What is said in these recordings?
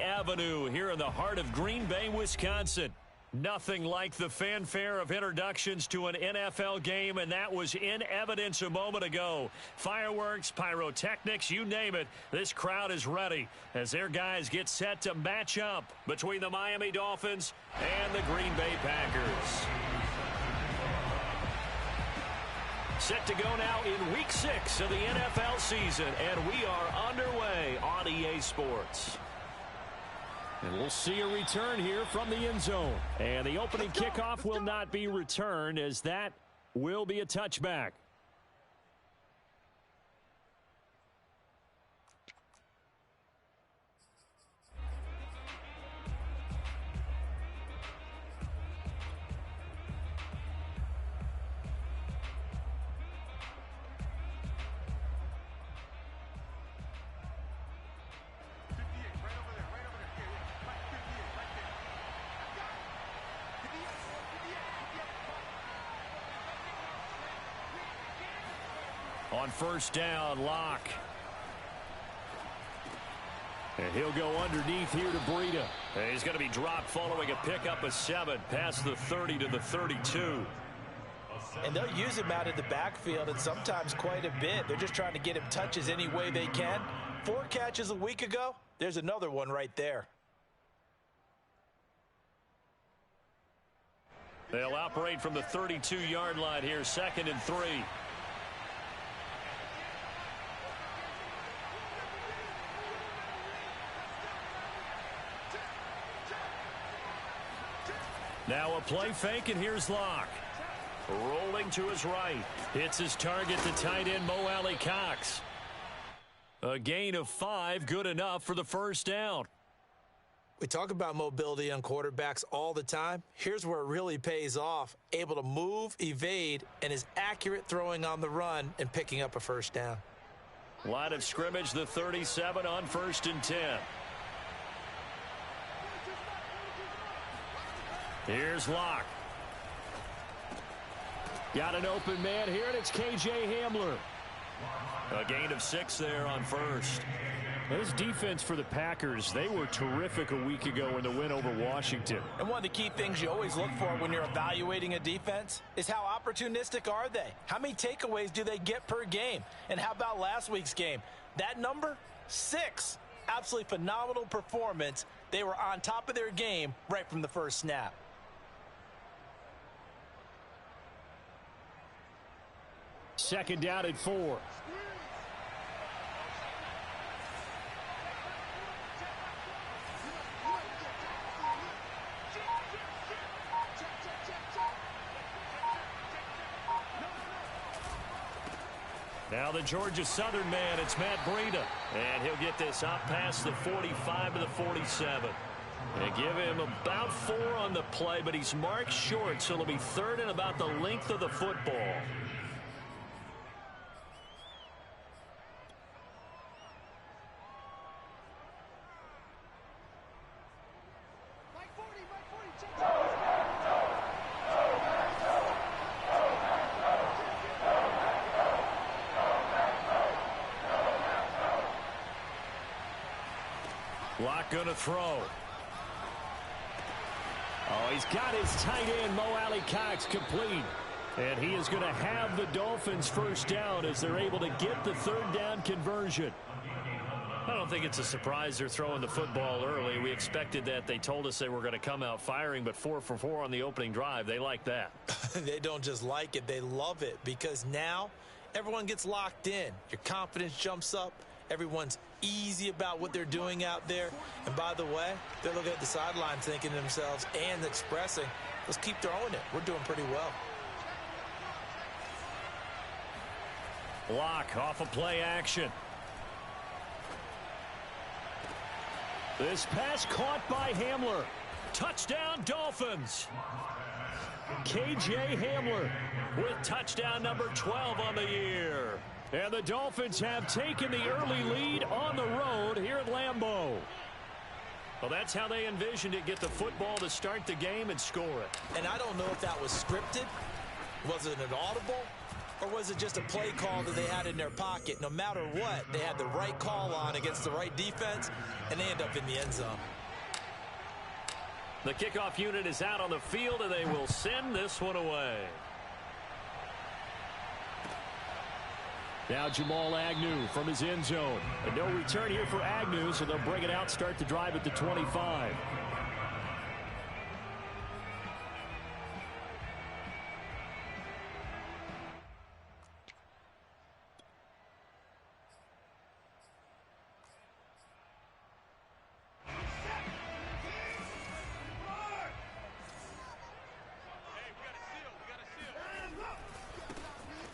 Avenue here in the heart of Green Bay, Wisconsin. Nothing like the fanfare of introductions to an NFL game, and that was in evidence a moment ago. Fireworks, pyrotechnics, you name it. This crowd is ready as their guys get set to match up between the Miami Dolphins and the Green Bay Packers. Set to go now in Week 6 of the NFL season, and we are underway on EA Sports. And we'll see a return here from the end zone. And the opening kickoff will not be returned, as that will be a touchback. On first down, Locke. And he'll go underneath here to Breida. And he's going to be dropped following a pickup of 7 past the 30 to the 32. And they'll use him out of the backfield, and sometimes quite a bit. They're just trying to get him touches any way they can. 4 catches a week ago. There's another one right there. They'll operate from the 32-yard line here, 2nd and 3. Now a play fake, and here's Locke. Rolling to his right. Hits his target, the tight end, Mo Alley Cox. A gain of 5, good enough for the first down. We talk about mobility on quarterbacks all the time. Here's where it really pays off. Able to move, evade, and is accurate throwing on the run and picking up a first down. Line of scrimmage, the 37 on 1st and 10. Here's Locke. Got an open man here, and it's K.J. Hamler. A gain of 6 there on first. This defense for the Packers, they were terrific a week ago in the win over Washington. And one of the key things you always look for when you're evaluating a defense is how opportunistic are they? How many takeaways do they get per game? And how about last week's game? That number, 6. Absolutely phenomenal performance. They were on top of their game right from the first snap. Second down at 4. Now the Georgia Southern man, it's Matt Breida. And he'll get this up past the 45 to the 47. They give him about 4 on the play, but he's marked short, so it'll be 3rd and about the length of the football. Locke going to throw. Oh, he's got his tight end, Mo Alley Cox, complete. And he is going to have the Dolphins first down as they're able to get the 3rd down conversion. I don't think it's a surprise they're throwing the football early. We expected that. They told us they were going to come out firing, but 4 for 4 on the opening drive. They like that. They don't just like it, they love it, because now everyone gets locked in. Your confidence jumps up. Everyone's easy about what they're doing out there. And by the way, they're looking at the sideline thinking to themselves and expressing, let's keep throwing it. We're doing pretty well. Locke off of play action. This pass caught by Hamler. Touchdown Dolphins. K.J. Hamler with touchdown number 12 on the year. And the Dolphins have taken the early lead on the road here at Lambeau. Well, that's how they envisioned it, get the football to start the game and score it. And I don't know if that was scripted. Was it an audible? Or was it just a play call that they had in their pocket? No matter what, they had the right call on against the right defense, and they end up in the end zone. The kickoff unit is out on the field, and they will send this one away. Now Jamal Agnew from his end zone. And no return here for Agnew, so they'll bring it out, start the drive at the 25.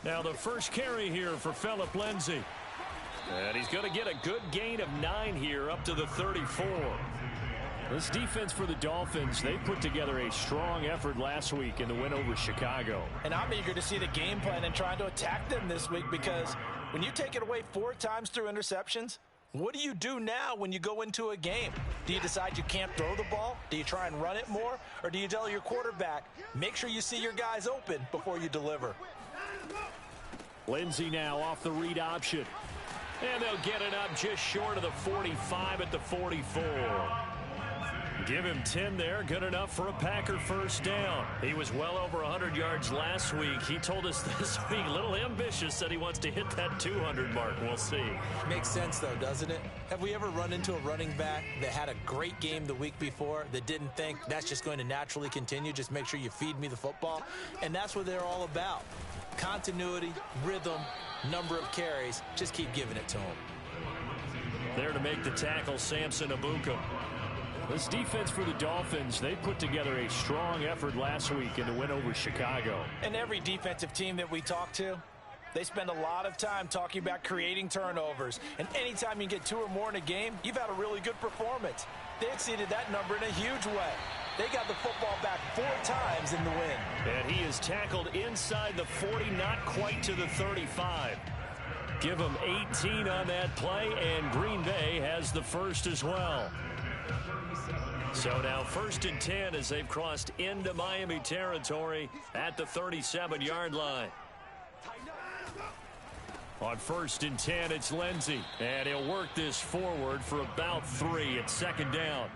Now the first carry here for Phillip Lindsay. And he's going to get a good gain of 9 here up to the 34. This defense for the Dolphins, they put together a strong effort last week in the win over Chicago. And I'm eager to see the game plan and trying to attack them this week, because when you take it away 4 times through interceptions, what do you do now when you go into a game? Do you decide you can't throw the ball? Do you try and run it more? Or do you tell your quarterback, make sure you see your guys open before you deliver? Lindsay now off the read option. And they'll get it up just short of the 45 at the 44. Give him 10 there. Good enough for a Packer first down. He was well over 100 yards last week. He told us this week, a little ambitious, said he wants to hit that 200 mark. We'll see. Makes sense, though, doesn't it? Have we ever run into a running back that had a great game the week before that didn't think that's just going to naturally continue? Just make sure you feed me the football. And that's what they're all about. Continuity, rhythm, number of carries. Just keep giving it to him. There to make the tackle, Samson Abuka. This defense for the Dolphins, they put together a strong effort last week in the win over Chicago. And every defensive team that we talk to, they spend a lot of time talking about creating turnovers. And anytime you get 2 or more in a game, you've had a really good performance. They exceeded that number in a huge way. They got the football back 4 times in the win. And he is tackled inside the 40, not quite to the 35. Give him 18 on that play, and Green Bay has the first as well. So now 1st and 10 as they've crossed into Miami territory at the 37-yard line. On 1st and 10, it's Lindsay, and he'll work this forward for about 3 at 2nd down.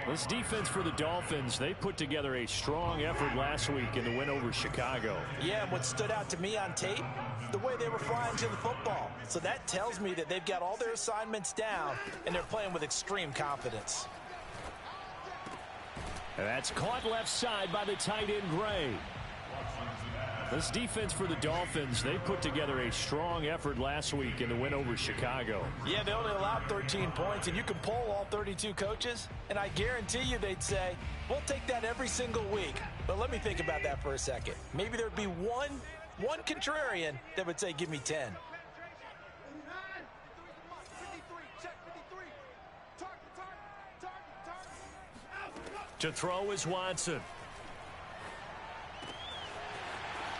This defense for the Dolphins, they put together a strong effort last week in the win over Chicago. Yeah, and what stood out to me on tape, the way they were flying to the football. So that tells me that they've got all their assignments down, and they're playing with extreme confidence. And that's caught left side by the tight end, Gray. This defense for the Dolphins, they put together a strong effort last week in the win over Chicago. Yeah, they only allowed 13 points, and you can poll all 32 coaches, and I guarantee you they'd say, we'll take that every single week. But let me think about that for a second. Maybe there'd be one contrarian that would say, give me 10. To throw is Watson.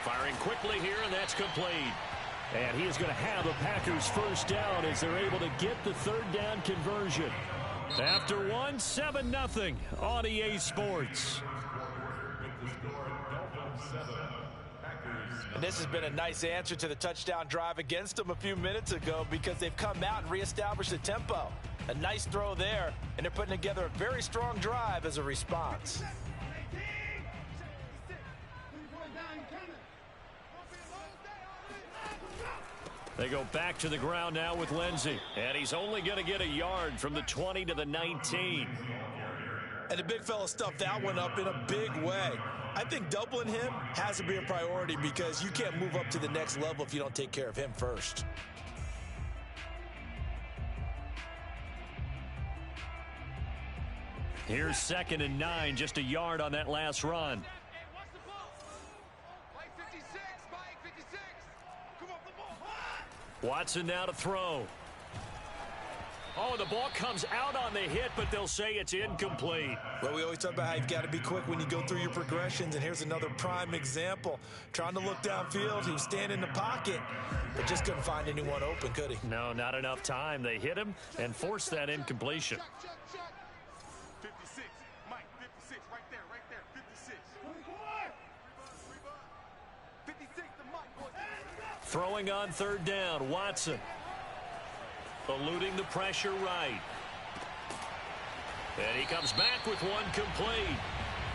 Firing quickly here, and that's complete. And he is going to have a Packers first down as they're able to get the 3rd down conversion. After 7-0 on EA Sports. And this has been a nice answer to the touchdown drive against them a few minutes ago, because they've come out and reestablished the tempo. A nice throw there, and they're putting together a very strong drive as a response. They go back to the ground now with Lindsay. And he's only going to get a yard from the 20 to the 19. And the big fella stuffed that one up in a big way. I think doubling him has to be a priority, because you can't move up to the next level if you don't take care of him first. Here's 2nd and 9, just a yard on that last run. Watson now to throw. Oh, the ball comes out on the hit, but they'll say it's incomplete. Well, we always talk about how you've got to be quick when you go through your progressions, and here's another prime example. Trying to look downfield, he was standing in the pocket, but just couldn't find anyone open, could he? No, not enough time. They hit him and forced that incompletion. 56, Mike, 56, right there, 56. 56 to Mike. Throwing on third down, Watson. Eluding the pressure right. And he comes back with one complete.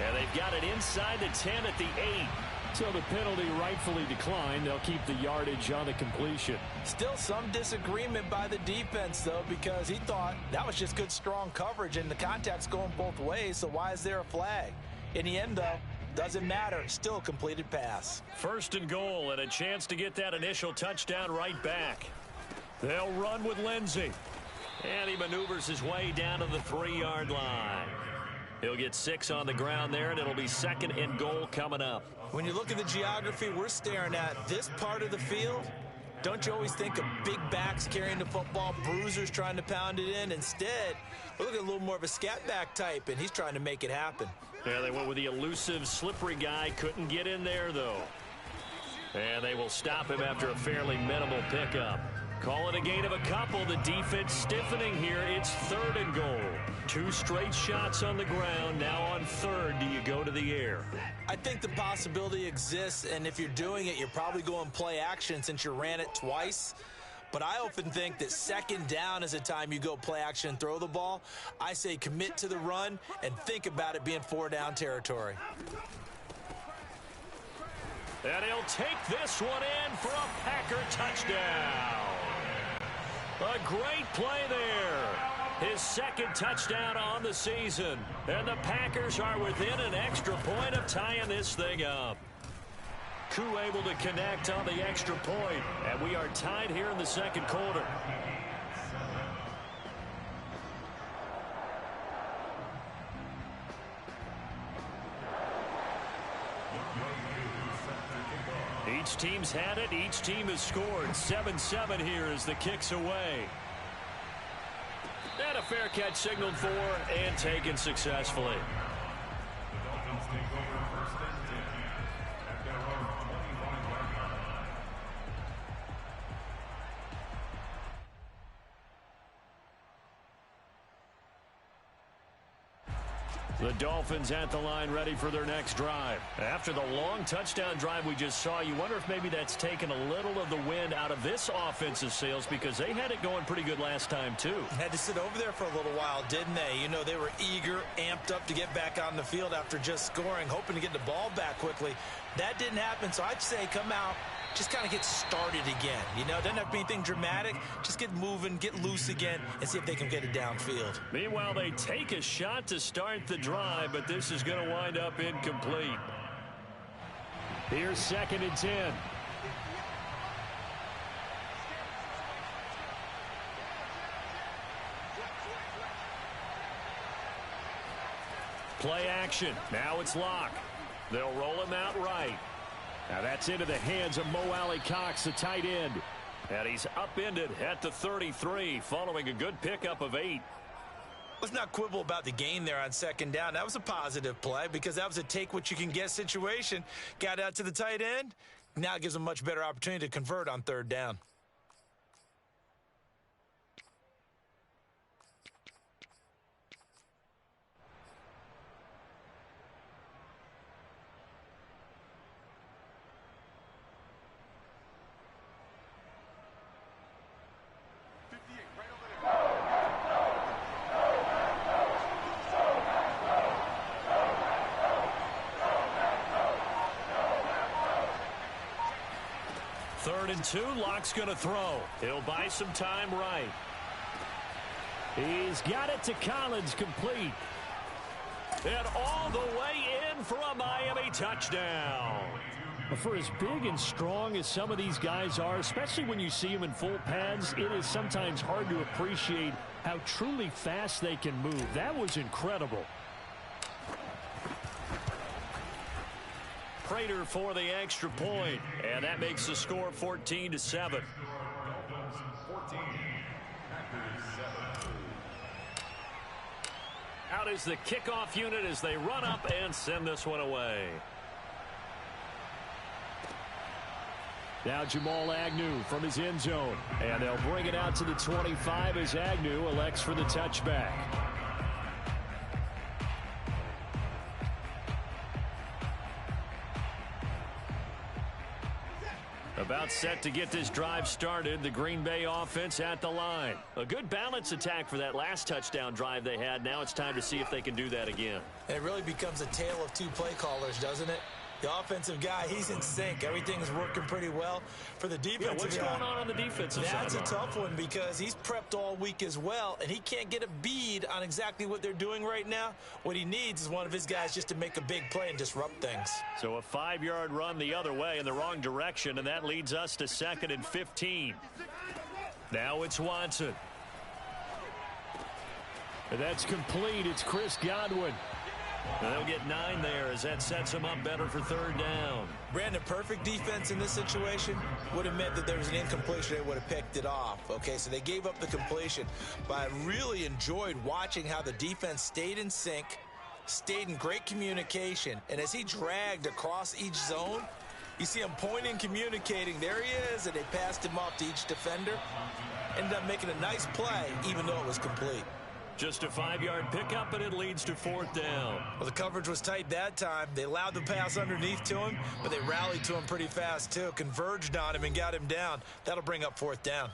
And they've got it inside the 10 at the 8. So the penalty rightfully declined. They'll keep the yardage on the completion. Still some disagreement by the defense, though, because he thought that was just good, strong coverage, and the contact's going both ways, so why is there a flag? In the end, though, doesn't matter. Still a completed pass. First and goal, and a chance to get that initial touchdown right back. They'll run with Lindsey. And he maneuvers his way down to the 3-yard line. He'll get 6 on the ground there, and it'll be second and goal coming up. When you look at the geography we're staring at, this part of the field, don't you always think of big backs carrying the football, bruisers trying to pound it in? Instead, we're looking at a little more of a scat back type, and he's trying to make it happen. Yeah, they went with the elusive, slippery guy. Couldn't get in there, though. And they will stop him after a fairly minimal pickup. Call it a gain of a couple. The defense stiffening here. It's third and goal. 2 straight shots on the ground. Now on third, do you go to the air? I think the possibility exists, and if you're doing it, you're probably going play action since you ran it twice. But I often think that second down is a time you go play action and throw the ball. I say commit to the run and think about it being 4-down territory. And he'll take this one in for a Packer touchdown. A great play there. His second touchdown on the season. And the Packers are within an extra point of tying this thing up. Koo able to connect on the extra point. And we are tied here in the second quarter. Each team's had it. Each team has scored. 7-7 here as the kick's away. And a fair catch signaled for and taken successfully. The Dolphins at the line ready for their next drive. After the long touchdown drive we just saw, you wonder if maybe that's taken a little of the wind out of this offensive sails because they had it going pretty good last time too. Had to sit over there for a little while, didn't they? You know, they were eager, amped up to get back on the field after just scoring, hoping to get the ball back quickly. That didn't happen, so I'd say come out, just kind of get started again. You know, doesn't have to be anything dramatic. Just get moving, get loose again, and see if they can get it downfield. Meanwhile, they take a shot to start the drive, but this is going to wind up incomplete. Here's second and 10. Play action. Now it's Locke. They'll roll him out right. Now that's into the hands of Mo Alley-Cox, the tight end. And he's upended at the 33 following a good pickup of 8. Let's not quibble about the gain there on second down. That was a positive play because that was a take-what-you-can-get situation. Got out to the tight end. Now it gives them a much better opportunity to convert on third down. Third and 2, Locke's going to throw. He'll buy some time right. He's got it to Collins, complete. And all the way in for a Miami touchdown. For as big and strong as some of these guys are, especially when you see them in full pads, it is sometimes hard to appreciate how truly fast they can move. That was incredible. Prater for the extra point, and that makes the score 14-7. Out is the kickoff unit as they run up and send this one away. Now Jamal Agnew from his end zone, and they'll bring it out to the 25 as Agnew elects for the touchback. About set to get this drive started. The Green Bay offense at the line. A good balance attack for that last touchdown drive they had. Now it's time to see if they can do that again. And it really becomes a tale of two play callers, doesn't it? The offensive guy, he's in sync. Everything's working pretty well. For the defensive what's going on the defensive side? That's a tough one because he's prepped all week as well, and he can't get a bead on exactly what they're doing right now. What he needs is one of his guys just to make a big play and disrupt things. So a 5-yard run the other way in the wrong direction, and that leads us to 2nd and 15. Now it's Watson. And that's complete. It's Chris Godwin. And they'll get 9 there as that sets them up better for 3rd down. Brandon, perfect defense in this situation would have meant that there was an incompletion. They would have picked it off. Okay, so they gave up the completion. But I really enjoyed watching how the defense stayed in sync, stayed in great communication. And as he dragged across each zone, you see him pointing, communicating. There he is, and they passed him off to each defender. Ended up making a nice play, even though it was complete. Just a 5-yard pickup, and it leads to 4th down. Well, the coverage was tight that time. They allowed the pass underneath to him, but they rallied to him pretty fast, too. Converged on him and got him down. That'll bring up 4th down.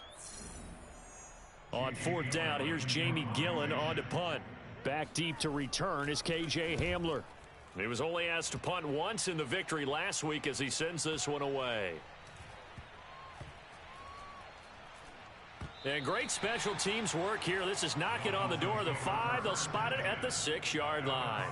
On 4th down, here's Jamie Gillen on to punt. Back deep to return is K.J. Hamler. He was only asked to punt once in the victory last week as he sends this one away. And great special teams work here. This is knocking on the door of the 5. They'll spot it at the 6-yard line.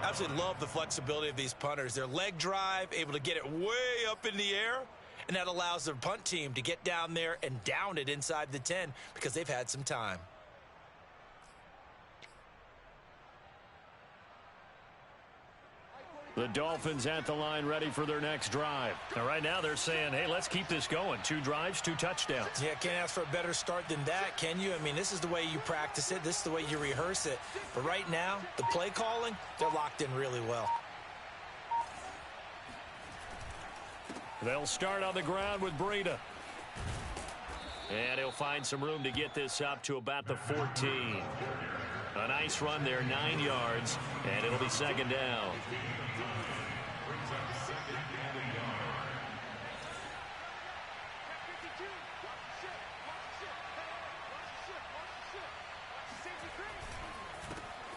Absolutely love the flexibility of these punters. Their leg drive, able to get it way up in the air, and that allows their punt team to get down there and down it inside the 10 because they've had some time. The Dolphins at the line ready for their next drive. Now, right now they're saying, hey, let's keep this going. 2 drives, 2 touchdowns. Yeah, can't ask for a better start than that, can you? I mean, this is the way you practice it. This is the way you rehearse it. But right now, the play calling, they're locked in really well. They'll start on the ground with Breida. And he'll find some room to get this up to about the 14. A nice run there, 9 yards, and it'll be 2nd down.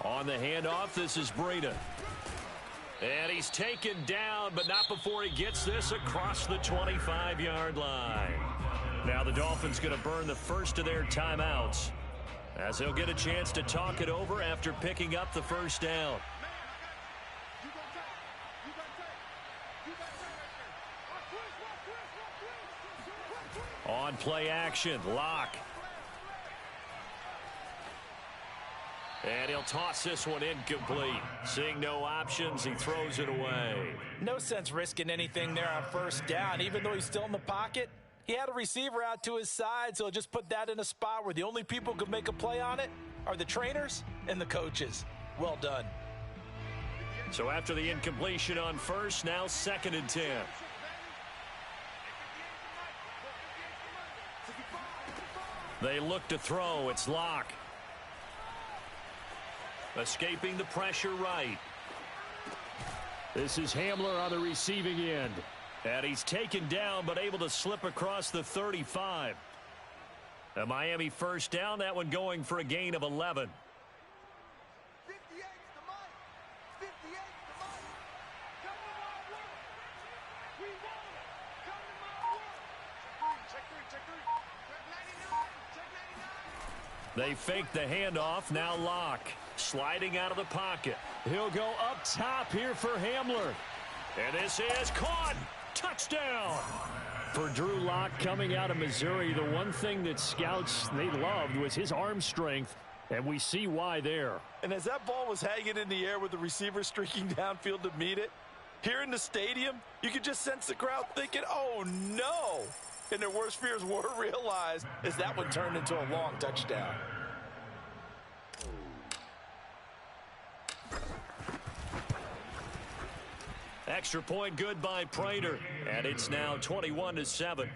On the handoff, this is Breida. And he's taken down, but not before he gets this across the 25-yard line. Now the Dolphins going to burn the first of their timeouts as they'll get a chance to talk it over after picking up the 1st down. On play action, Locke. And he'll toss this one incomplete. Seeing no options, he throws it away. No sense risking anything there on 1st down. Even though he's still in the pocket, he had a receiver out to his side, so he'll just put that in a spot where the only people who can make a play on it are the trainers and the coaches. Well done. So after the incompletion on 1st, now 2nd and 10. They look to throw. It's Locke. Escaping the pressure right. This is Hamler on the receiving end. And he's taken down but able to slip across the 35. A Miami 1st down, that one going for a gain of 11. They fake the handoff. Now Locke sliding out of the pocket. He'll go up top here for Hamler. And this is caught. Touchdown. For Drew Lock coming out of Missouri, the one thing that scouts they loved was his arm strength, and we see why there. And as that ball was hanging in the air with the receiver streaking downfield to meet it, here in the stadium, you could just sense the crowd thinking, oh no! And their worst fears were realized as that one turned into a long touchdown. Extra point good by Prater. And it's now 21-7.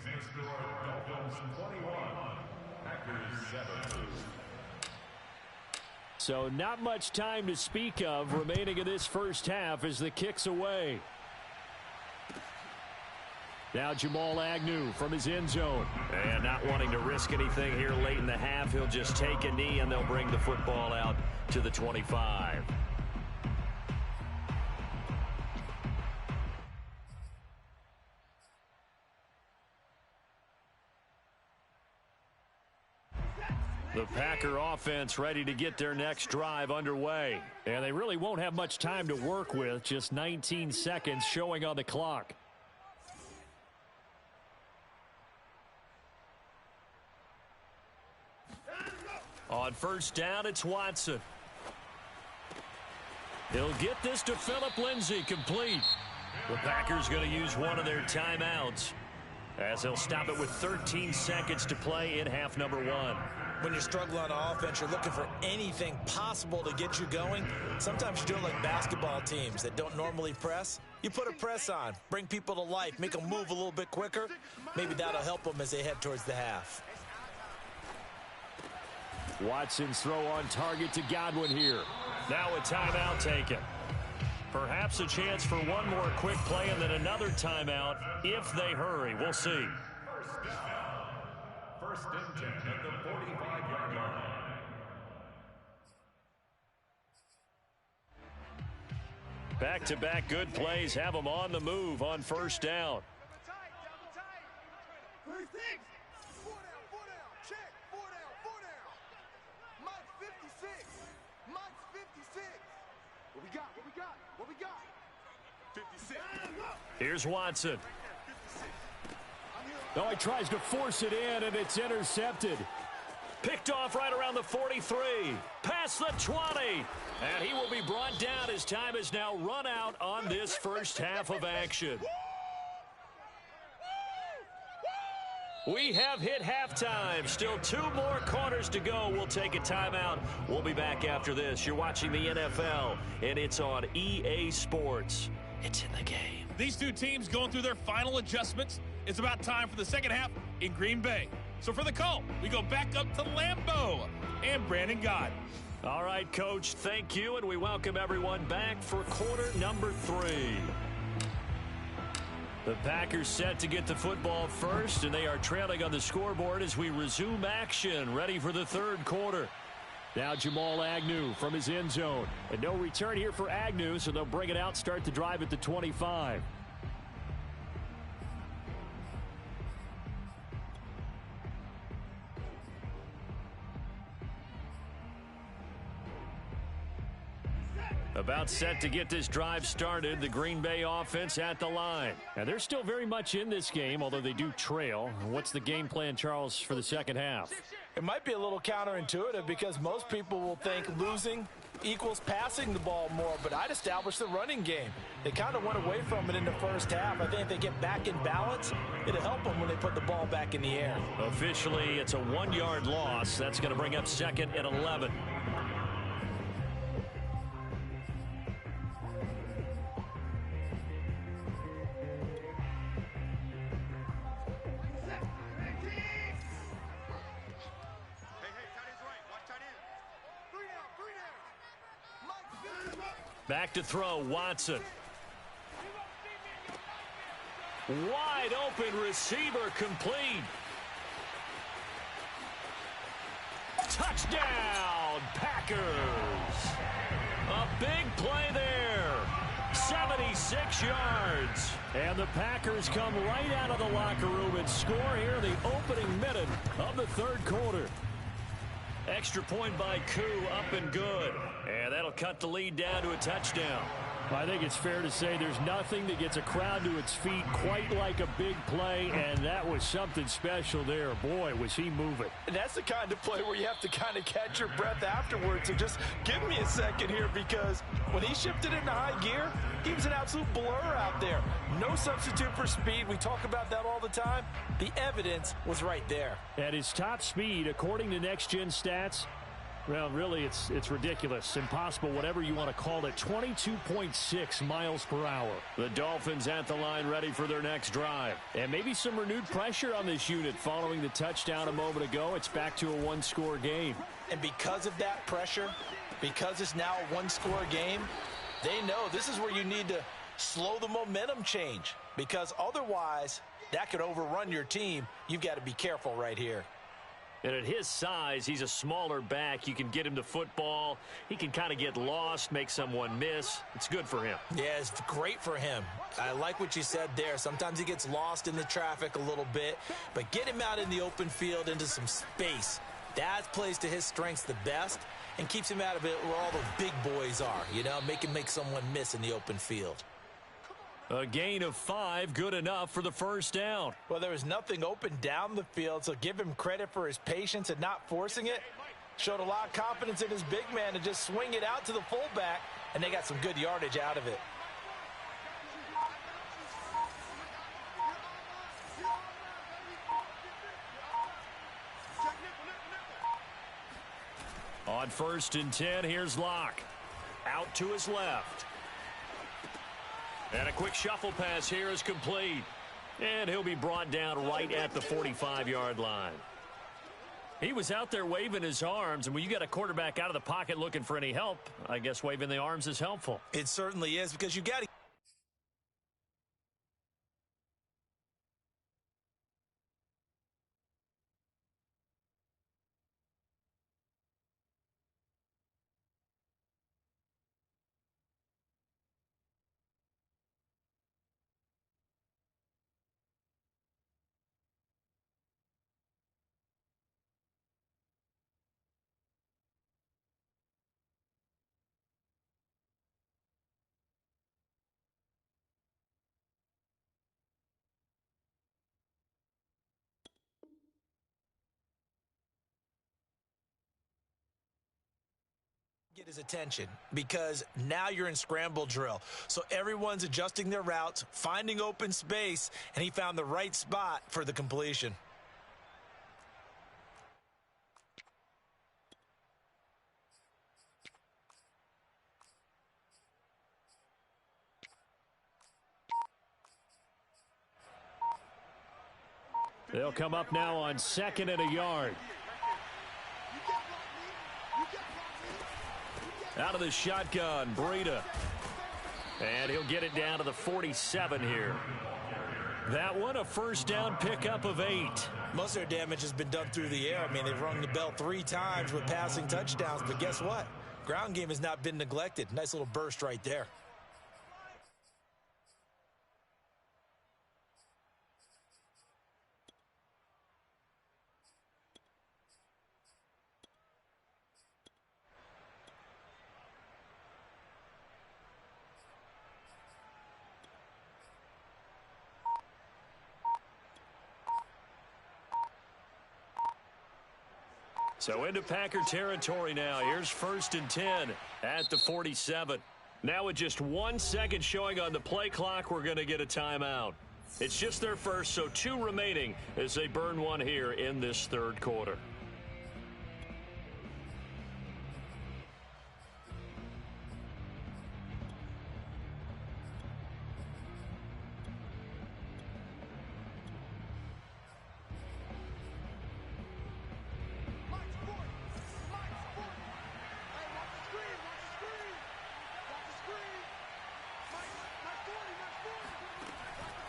So not much time to speak of remaining in this 1st half as the kick's away. Now Jamal Agnew from his end zone. And not wanting to risk anything here late in the half, he'll just take a knee and they'll bring the football out to the 25. The Packer offense ready to get their next drive underway. And they really won't have much time to work with, just 19 seconds showing on the clock. On first down, it's Watson. He'll get this to Phillip Lindsay, complete. The Packers going to use one of their timeouts as they'll stop it with 13 seconds to play in half number 1. When you're struggling on offense, you're looking for anything possible to get you going. Sometimes you're doing like basketball teams that don't normally press. You put a press on, bring people to life, make them move a little bit quicker. Maybe that'll help them as they head towards the half. Watson's throw on target to Godwin here. Now a timeout taken. Perhaps a chance for one more quick play and then another timeout if they hurry. We'll see. First and 10 at the 45-yard line. Back-to-back good plays have them on the move on first down. Here's Watson. Oh, he tries to force it in, and it's intercepted. Picked off right around the 43. Past the 20. And he will be brought down as time is now run out on this first half of action. We have hit halftime. Still 2 more quarters to go. We'll take a timeout. We'll be back after this. You're watching the NFL, and it's on EA Sports. It's in the game. These two teams going through their final adjustments. It's about time for the second half in Green Bay. So for the call, we go back up to Lambeau and Brandon Gott. All right, Coach, thank you, and we welcome everyone back for quarter number 3. The Packers set to get the football first, and they are trailing on the scoreboard as we resume action, ready for the third quarter. Now Jamal Agnew from his end zone. And no return here for Agnew, so they'll bring it out, start the drive at the 25. About set to get this drive started, the Green Bay offense at the line. And they're still very much in this game, although they do trail. What's the game plan, Charles, for the second half? It might be a little counterintuitive because most people will think losing equals passing the ball more, but I'd establish the running game. They kind of went away from it in the first half. I think if they get back in balance, it'll help them when they put the ball back in the air. Officially, it's a 1-yard loss. That's going to bring up second and 11. Back to throw, Watson. Wide open receiver, complete. Touchdown, Packers. A big play there. 76 yards. And the Packers come right out of the locker room and score here in the opening minute of the third quarter. Extra point by Koo, up and good. And that'll cut the lead down to a touchdown. I think it's fair to say there's nothing that gets a crowd to its feet quite like a big play, and that was something special there. Boy, was he moving. And that's the kind of play where you have to kind of catch your breath afterwards and just give me a second here, because when he shifted into high gear, he was an absolute blur out there. No substitute for speed. We talk about that all the time. The evidence was right there. At his top speed, according to Next Gen Stats, well, really, it's ridiculous, impossible, whatever you want to call it, 22.6 miles per hour. The Dolphins at the line ready for their next drive. And maybe some renewed pressure on this unit following the touchdown a moment ago. It's back to a 1-score game. And because of that pressure, because it's now a 1-score game, they know this is where you need to slow the momentum change, because otherwise That could overrun your team. You've got to be careful right here. And at his size, he's a smaller back. You can get him the football. He can kind of get lost, make someone miss. It's good for him. Yeah, it's great for him. I like what you said there. Sometimes he gets lost in the traffic a little bit, but get him out in the open field into some space. That plays to his strengths the best and keeps him out of it where all the big boys are, you know, make him make someone miss in the open field. A gain of 5, good enough for the first down. Well, there was nothing open down the field, so give him credit for his patience and not forcing it. Showed a lot of confidence in his big man to just swing it out to the fullback, and they got some good yardage out of it. On 1st and 10, here's Locke. Out to his left. And a quick shuffle pass here is complete. And he'll be brought down right at the 45-yard line. He was out there waving his arms, and when you got a quarterback out of the pocket looking for any help, I guess waving the arms is helpful. It certainly is, because you got to get his attention, because now you're in scramble drill. So everyone's adjusting their routes, finding open space, and he found the right spot for the completion. They'll come up now on 2nd and a yard. Out of the shotgun, Breida. And he'll get it down to the 47 here. That one, a first down pickup of 8. Most of their damage has been done through the air. I mean, they've rung the bell 3 times with passing touchdowns, but guess what? Ground game has not been neglected. Nice little burst right there. So into Packer territory now. Here's 1st and 10 at the 47. Now with just 1 second showing on the play clock, we're going to get a timeout. It's just their first, so 2 remaining as they burn one here in this 3rd quarter.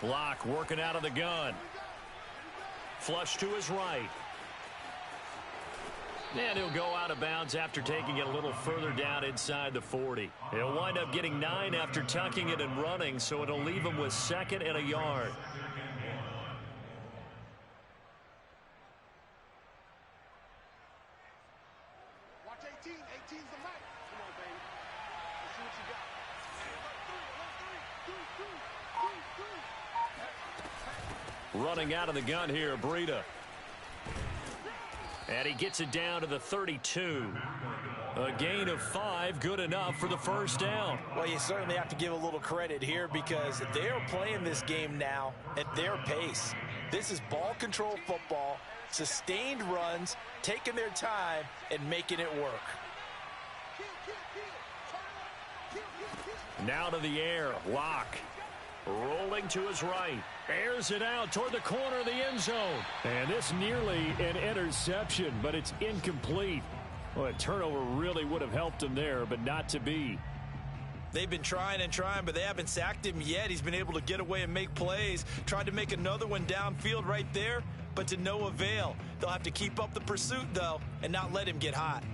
Block working out of the gun. Flush to his right. And he'll go out of bounds after taking it a little further down inside the 40. He'll wind up getting 9 after tucking it and running, so it'll leave him with 2nd and a yard. Watch 18. 18's the mic. Come on, baby. Let's see what you got. Running out of the gun here, Breida. And he gets it down to the 32. A gain of 5, good enough for the first down. Well, you certainly have to give a little credit here, because they're playing this game now at their pace. This is ball control football, sustained runs, taking their time, and making it work. Now to the air, Locke. Rolling to his right. Airs it out toward the corner of the end zone. And this nearly an interception, but it's incomplete. Well, a turnover really would have helped him there, but not to be. They've been trying and trying, but they haven't sacked him yet. He's been able to get away and make plays. Tried to make another one downfield right there, but to no avail. They'll have to keep up the pursuit, though, and not let him get hot.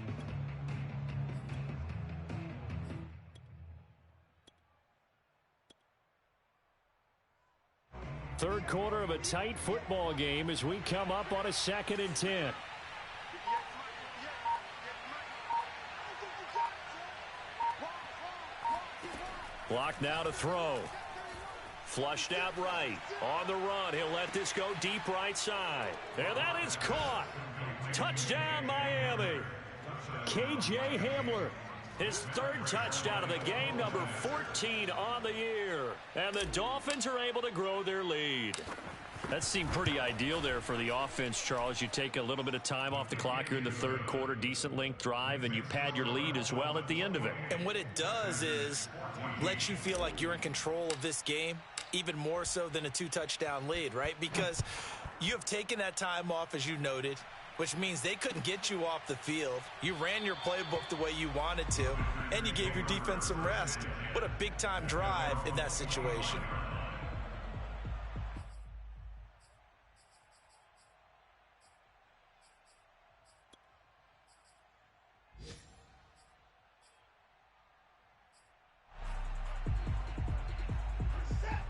Third quarter of a tight football game as we come up on a 2nd and 10. Block now to throw. Flushed out right. On the run. He'll let this go deep right side. And that is caught. Touchdown, Miami. K.J. Hamler. His 3rd touchdown of the game, number 14 on the year. And the Dolphins are able to grow their lead. That seemed pretty ideal there for the offense, Charles. You take a little bit of time off the clock here in the 3rd quarter, decent length drive, and you pad your lead as well at the end of it. And what it does is let you feel like you're in control of this game, even more so than a 2-touchdown lead, right? Because you have taken that time off, as you noted, which means they couldn't get you off the field. You ran your playbook the way you wanted to, and you gave your defense some rest. What a big-time drive in that situation.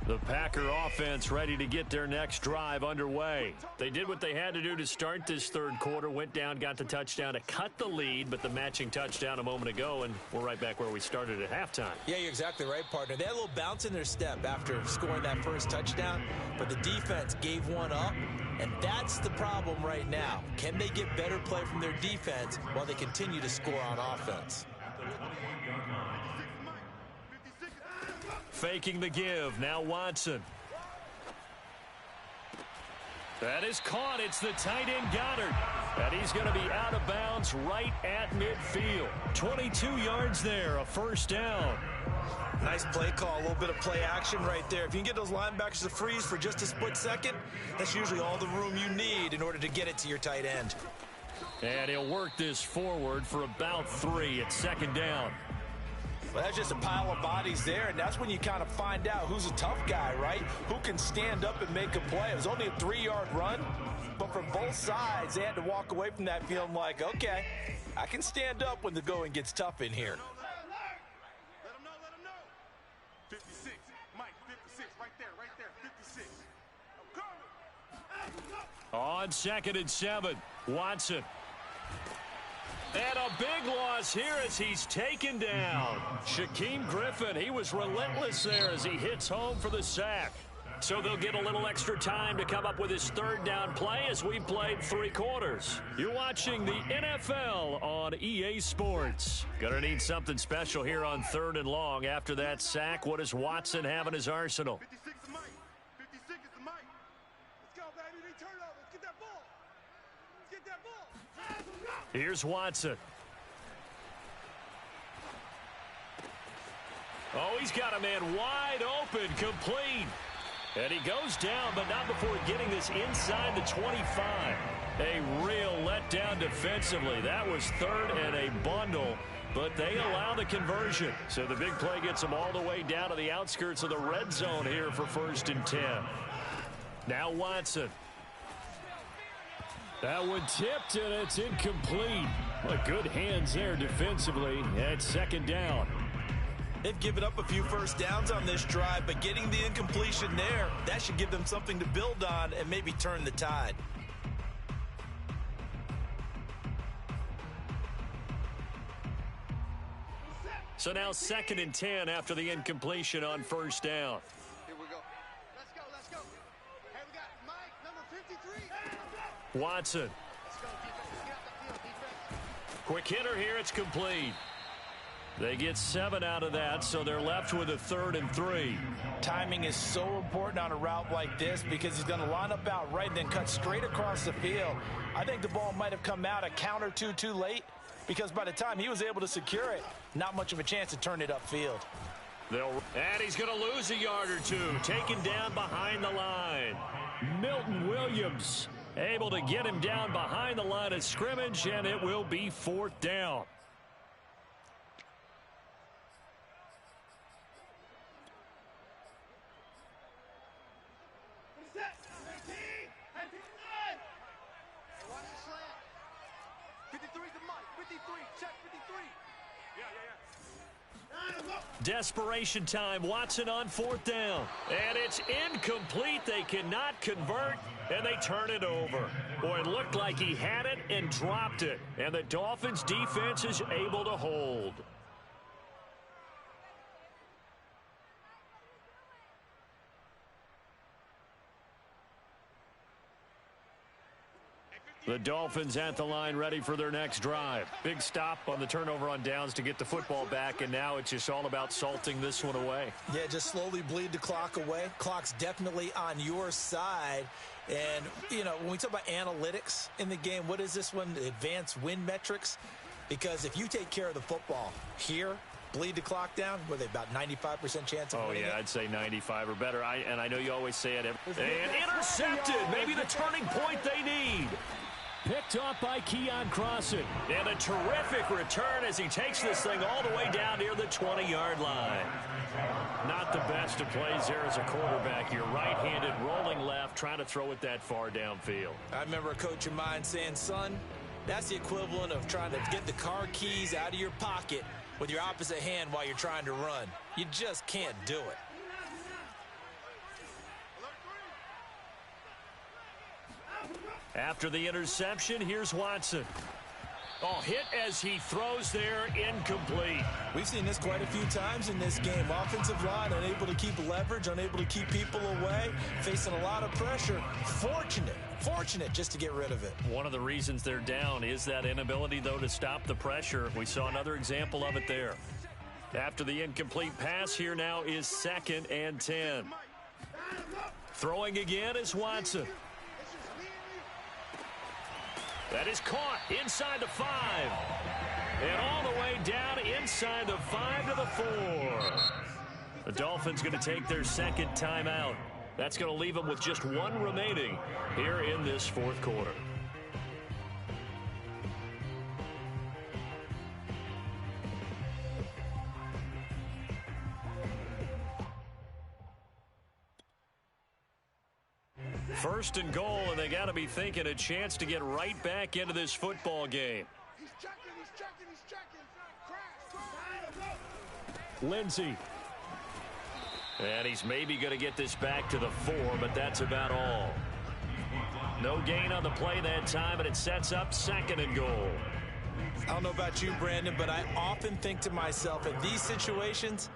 The Packer offense ready to get their next drive underway. They did what they had to do to start this 3rd quarter. Went down, got the touchdown to cut the lead, but the matching touchdown a moment ago, and we're right back where we started at halftime. Yeah, you're exactly right, partner. They had a little bounce in their step after scoring that first touchdown, but the defense gave one up, and that's the problem right now. Can they get better play from their defense while they continue to score on offense? Faking the give. Now Watson. That is caught. It's the tight end Goddard. And he's going to be out of bounds right at midfield. 22 yards there. A 1st down. Nice play call. A little bit of play action right there. If you can get those linebackers to freeze for just a split second, that's usually all the room you need in order to get it to your tight end. And he'll work this forward for about 3 at 2nd down. Well, that's just a pile of bodies there, and that's when you kind of find out who's a tough guy, right? Who can stand up and make a play. It was only a 3-yard run, but from both sides, they had to walk away from that feeling like, okay, I can stand up when the going gets tough in here. Let him know. 56, Mike, 56, right there, 56. I'm coming. On 2nd and 7, Watson. And a big loss here as he's taken down. Shaquem Griffin, he was relentless there as he hits home for the sack. So they'll get a little extra time to come up with his 3rd down play as we played 3 quarters. You're watching the NFL on EA Sports. Gonna need something special here on 3rd and long. After that sack, what does Watson have in his arsenal? 56 is Mike. 56 is the Mike. Let's go, baby. They turn over. Let's get that ball. Let's get that ball. Here's Watson. Oh, he's got a man wide open, complete. And he goes down, but not before getting this inside the 25. A real letdown defensively. That was 3rd and a bundle, but they allow the conversion. So the big play gets them all the way down to the outskirts of the red zone here for 1st and 10. Now Watson. That one tipped, and it's incomplete. Well, good hands there defensively at 2nd down. They've given up a few 1st downs on this drive, but getting the incompletion there, that should give them something to build on and maybe turn the tide. So now 2nd and 10 after the incompletion on 1st down. Here we go. Let's go. Hey, we got Mike, number 53. Watson. Let's go, defense. Get off the field, defense. Quick hitter here. It's complete. They get 7 out of that, so they're left with a 3rd and 3. Timing is so important on a route like this because he's going to line up out right and then cut straight across the field. I think the ball might have come out a count or two too late because by the time he was able to secure it, not much of a chance to turn it upfield. And he's going to lose a yard or 2, taken down behind the line. Milton Williams able to get him down behind the line of scrimmage, and it will be 4th down. 53. Check 53. Yeah. Desperation time. Watson on 4th down. And it's incomplete. They cannot convert, and they turn it over. Boy, it looked like he had it and dropped it. And the Dolphins' defense is able to hold. The Dolphins at the line, ready for their next drive. Big stop on the turnover on downs to get the football back, and now it's just all about salting this one away. Yeah, just slowly bleed the clock away. Clock's definitely on your side. And, you know, when we talk about analytics in the game, what is this one? Advanced win metrics? Because if you take care of the football here, bleed the clock down, were they about 95% chance of winning it? I'd say 95 or better. And I know you always say it. And intercepted. Maybe the turning point they need. Picked off by Keon Crossan. And a terrific return as he takes this thing all the way down near the 20-yard line. Not the best of plays there as a quarterback. You're right-handed, rolling left, trying to throw it that far downfield. I remember a coach of mine saying, son, that's the equivalent of trying to get the car keys out of your pocket with your opposite hand while you're trying to run. You just can't do it. After the interception, here's Watson. Oh, hit as he throws there, incomplete. We've seen this quite a few times in this game. Offensive line unable to keep leverage, unable to keep people away, facing a lot of pressure. Fortunate just to get rid of it. One of the reasons they're down is that inability, though, to stop the pressure. We saw another example of it there. After the incomplete pass, here now is 2nd and 10. Throwing again is Watson. That is caught inside the 5. And all the way down inside the 5 to the 4. The Dolphins going to take their 2nd timeout. That's going to leave them with just 1 remaining here in this 4th quarter. First and goal, and they got to be thinking a chance to get right back into this football game. He's checking. Crash. Lindsey. And he's maybe going to get this back to the 4, but that's about all. No gain on the play that time, and it sets up 2nd and goal. I don't know about you, Brandon, but I often think to myself, in these situations,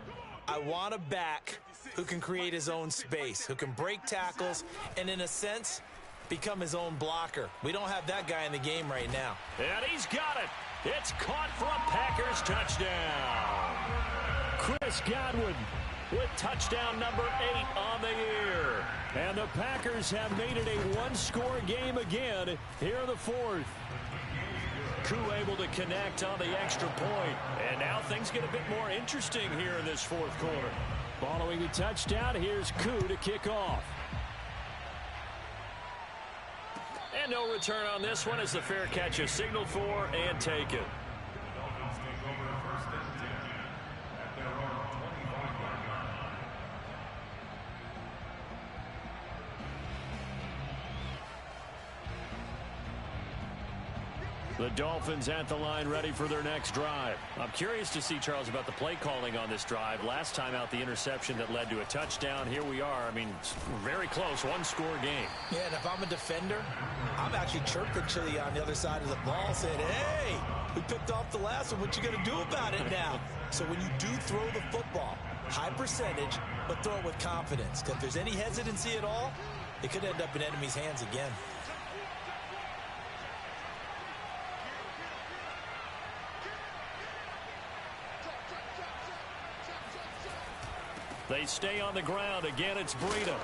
I want a back who can create his own space, who can break tackles, and in a sense, become his own blocker. We don't have that guy in the game right now. And he's got it. It's caught for a Packers touchdown. Chris Godwin with touchdown number 8 on the year. And the Packers have made it a 1-score game again here in the 4th. Koo able to connect on the extra point. And now things get a bit more interesting here in this 4th quarter. Following the touchdown, here's Koo to kick off. And no return on this one as the fair catch is signaled for and taken. The Dolphins at the line ready for their next drive. I'm curious to see, Charles, about the play calling on this drive. Last time out, the interception that led to a touchdown. Here we are. I mean, very close, 1-score game. Yeah, and if I'm a defender, I'm actually chirping to you on the other side of the ball saying, hey, we picked off the last one. What you going to do about it now? So when you do throw the football, high percentage, but throw it with confidence. Because if there's any hesitancy at all, it could end up in enemy's hands again. They stay on the ground. Again, it's Breida.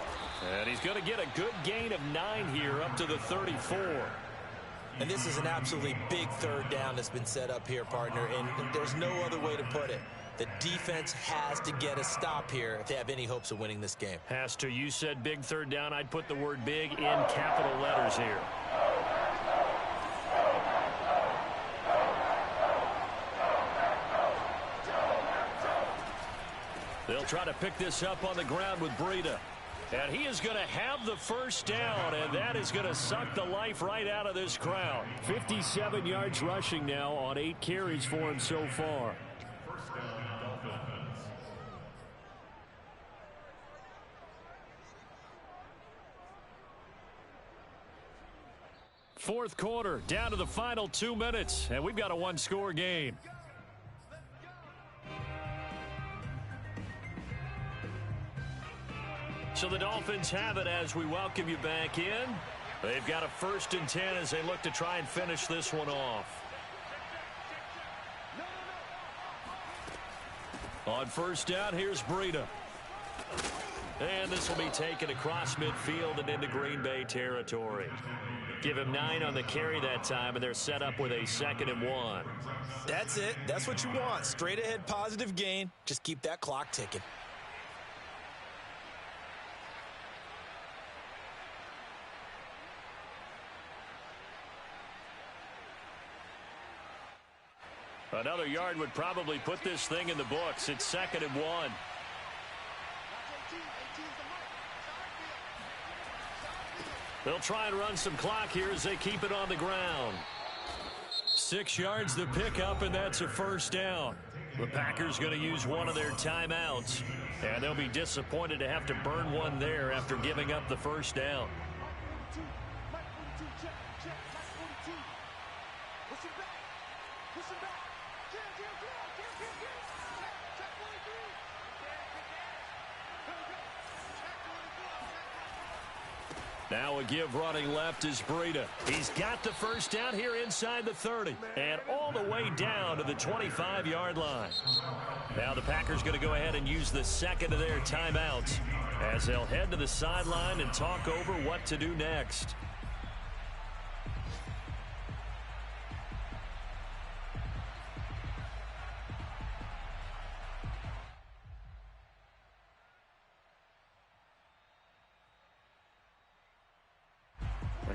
And he's going to get a good gain of 9 here up to the 34. And this is an absolutely big 3rd down that's been set up here, partner. And there's no other way to put it. The defense has to get a stop here if they have any hopes of winning this game. Has to. You said big 3rd down. I'd put the word big in capital letters here. They'll try to pick this up on the ground with Breida. And he is going to have the first down, and that is going to suck the life right out of this crowd. 57 yards rushing now on 8 carries for him so far. First down, Dolphins. Fourth quarter, down to the final 2 minutes, and we've got a one-score game. So the Dolphins have it as we welcome you back in. They've got a 1st and 10 as they look to try and finish this one off. On first down, here's Breida. And this will be taken across midfield and into Green Bay territory. Give him 9 on the carry that time, and they're set up with a 2nd and 1. That's it. That's what you want. Straight ahead positive gain. Just keep that clock ticking. Another yard would probably put this thing in the books. It's 2nd and 1. They'll try and run some clock here as they keep it on the ground. 6 yards the pickup, and that's a first down. The Packers going to use one of their timeouts, and they'll be disappointed to have to burn one there after giving up the first down. Now a give running left is Breida. He's got the first down here inside the 30 and all the way down to the 25-yard line. Now the Packers going to go ahead and use the 2nd of their timeouts as they'll head to the sideline and talk over what to do next.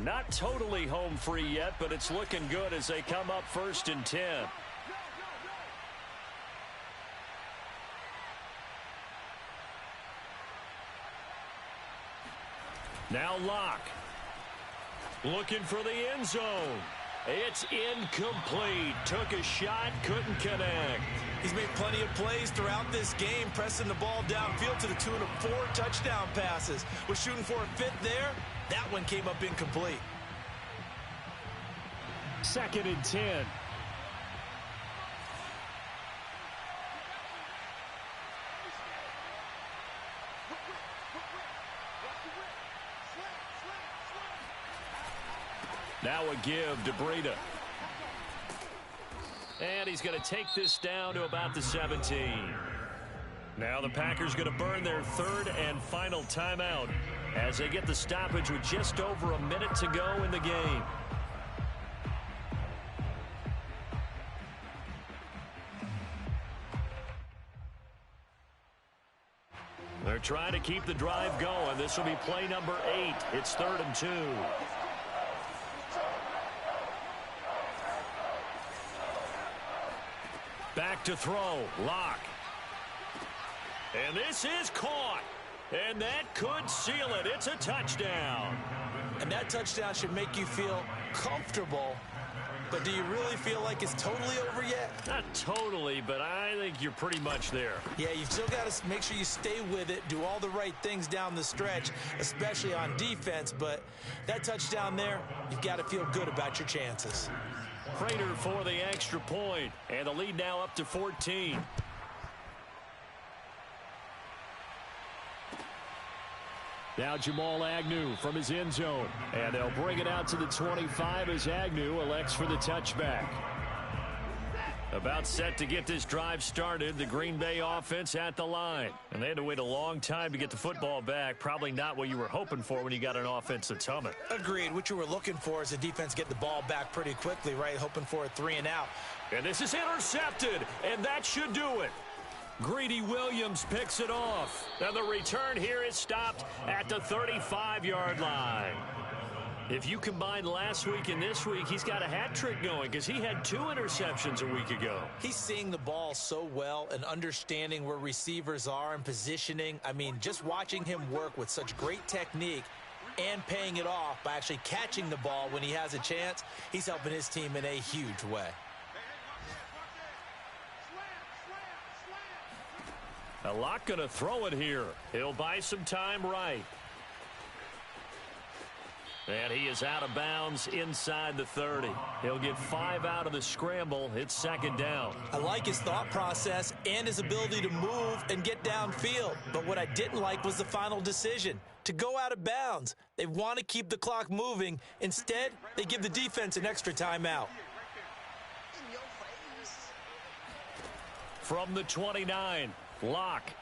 Not totally home free yet, but it's looking good as they come up 1st and 10. Now Locke. Looking for the end zone. It's incomplete. Took a shot, couldn't connect. He's made plenty of plays throughout this game, pressing the ball downfield to the tune of 4 touchdown passes. Was shooting for a 5th there. That one came up incomplete. 2nd and 10. Now a give to Breida. And he's going to take this down to about the 17. Now the Packers going to burn their 3rd and final timeout as they get the stoppage with just over a minute to go in the game. They're trying to keep the drive going. This will be play number 8. It's 3rd and 2. Back to throw. Locke. And this is caught. And that could seal it. It's a touchdown. And that touchdown should make you feel comfortable. But do you really feel like it's totally over yet? Not totally, but I think you're pretty much there. Yeah, you've still got to make sure you stay with it, do all the right things down the stretch, especially on defense. But that touchdown there, you've got to feel good about your chances. Prater for the extra point, and the lead now up to 14. Now Jamal Agnew from his end zone. And they'll bring it out to the 25 as Agnew elects for the touchback. About set to get this drive started. The Green Bay offense at the line. And they had to wait a long time to get the football back. Probably not what you were hoping for when you got an offense that's humming. Agreed. What you were looking for is the defense get the ball back pretty quickly, right? Hoping for a 3 and out. And this is intercepted. And that should do it. Greedy Williams picks it off. And the return here is stopped at the 35-yard line. If you combine last week and this week, he's got a hat trick going because he had 2 interceptions a week ago. He's seeing the ball so well and understanding where receivers are and positioning. I mean, just watching him work with such great technique and paying it off by actually catching the ball when he has a chance, he's helping his team in a huge way. A lot going to throw it here. He'll buy some time right. And he is out of bounds inside the 30. He'll get 5 out of the scramble. It's second down. I like his thought process and his ability to move and get downfield. But what I didn't like was the final decision, to go out of bounds. They want to keep the clock moving. Instead, they give the defense an extra timeout. From the 29, Locke.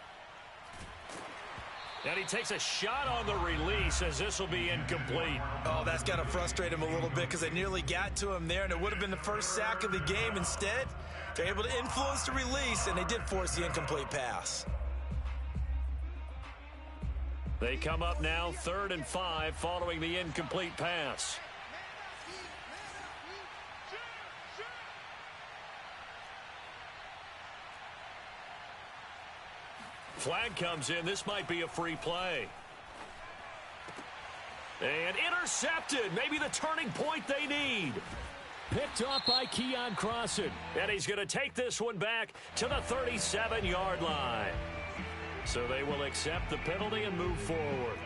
And he takes a shot on the release as this will be incomplete. Oh, that's got to frustrate him a little bit because they nearly got to him there, and it would have been the first sack of the game. Instead, they're able to influence the release, and they did force the incomplete pass. They come up now 3rd and 5 following the incomplete pass. Flag comes in. This might be a free play. And intercepted. Maybe the turning point they need. Picked off by Keon Crossan. And he's going to take this one back to the 37-yard line. So they will accept the penalty and move forward.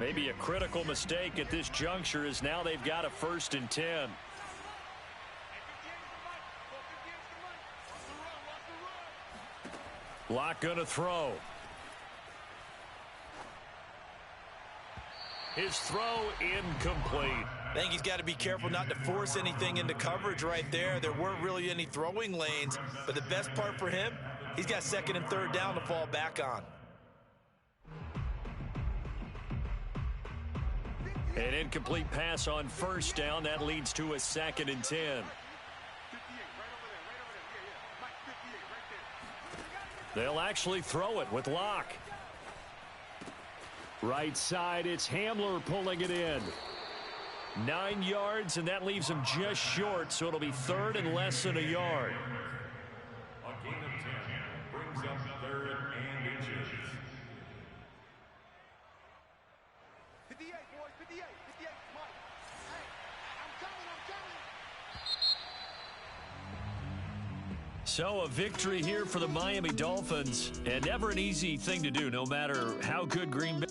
Maybe a critical mistake at this juncture is now they've got a 1st and 10. Locke going to throw. His throw incomplete. I think he's got to be careful not to force anything into coverage right there. There weren't really any throwing lanes, but the best part for him, he's got 2nd and 3rd down to fall back on. An incomplete pass on 1st down. That leads to a 2nd and 10. They'll actually throw it with Locke. Right side, it's Hamler pulling it in. 9 yards, and that leaves him just short, so it'll be 3rd and less than a yard. A gain of 10 brings up 3rd and inches. 58, boys, 58, 58, Mike. Hey, I'm coming. So a victory here for the Miami Dolphins, and never an easy thing to do, no matter how good Green Bay